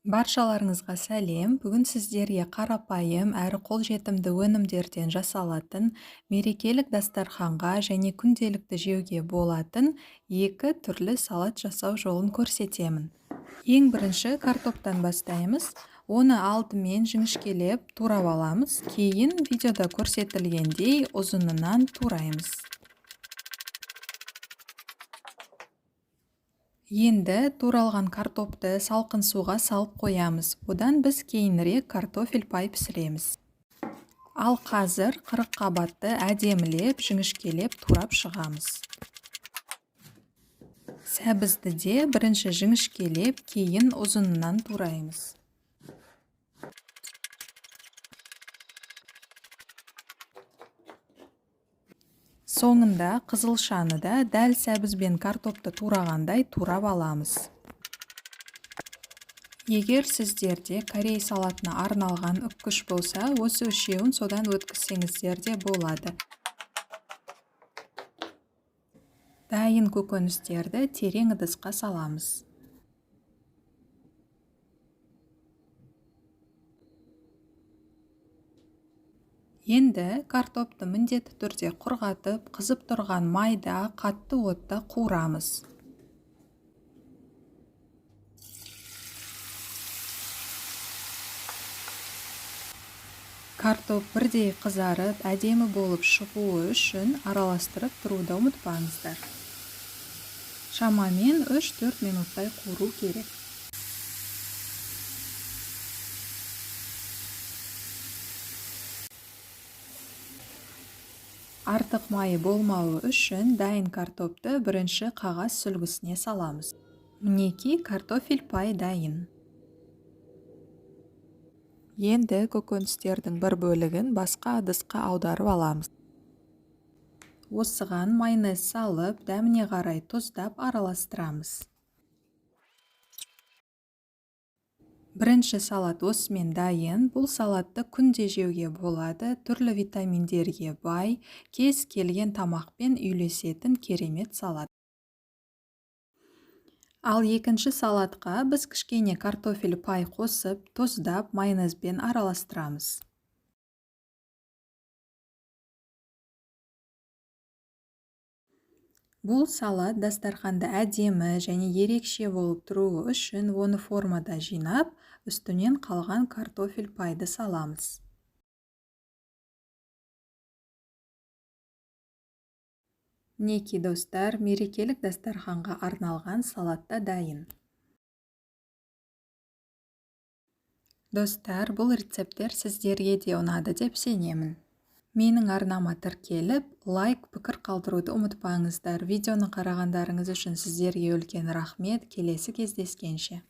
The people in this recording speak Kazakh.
Баршаларыңызға сәлем. Бүгін сіздерге қарапайым әрі қолжетімді өнімдерден жасалатын, мерекелік дастарханға және күнделікті жеуге болатын екі түрлі салат жасау жолын көрсетемін. Ең бірінші картоптан бастаймыз. Оны алдымен жіңішкелеп турап аламыз, кейін видеода көрсетілгендей ұзынынан тураймыз. Енді туралған картопты салқын суға салып қоямыз. Одан біз кейінірек картофель пай пісіреміз. Ал қазір 40 қабатты әдемілеп, жіңішкелеп турап шығамыз. Сәбізді де бірінші жіңішкелеп, кейін ұзынынан тураймыз. Соңында қызылшаны да дәл сәбізбен картопты турағандай турап аламыз. Егер сіздерде корей салатына арналған үккіш болса, осы үшеуін содан өткізсеңіздер де болады. Дайын көкөністерді терең ыдысқа саламыз. Енді картопты міндетті түрде құрғатып, қызып тұрған майда қатты отта қуырамыз. Картоп бірдей қызарып, әдемі болып шығуы үшін араластырып тұруды ұмытпаңыздар. Шамамен 3-4 минуттай қуыру керек. Артық майы болмауы үшін дайын картопты бірінші қағаз сүлгісіне саламыз. Мінеки картофель пай дайын. Енді көкөністердің бір бөлігін басқа ыдысқа аударып аламыз. Осыған майонез салып, дәміне қарай тұздап араластырамыз. Бірінші салат осымен дайын. Бұл салатты күнде жеуге болады, түрлі витаминдерге бай, кез келген тамақпен үйлесетін керемет салат. Ал екінші салатқа біз кішкене картофель пай қосып, тұздап, майонезбен араластырамыз. Бұл салат дастарханда әдемі және ерекше болып тұруы үшін оны формада жинап, үстінен қалған картофель пайды саламыз. Мінеки достар, мерекелік дастарханға арналған салатта дайын. Достар, бұл рецепттер сіздерге де ұнады деп сенемін. Менің арнама тіркеліп, лайк, пікір қалдыруды ұмытпаңыздар. Видеоны қарағандарыңыз үшін сіздерге үлкен рахмет. Келесі кездескенше.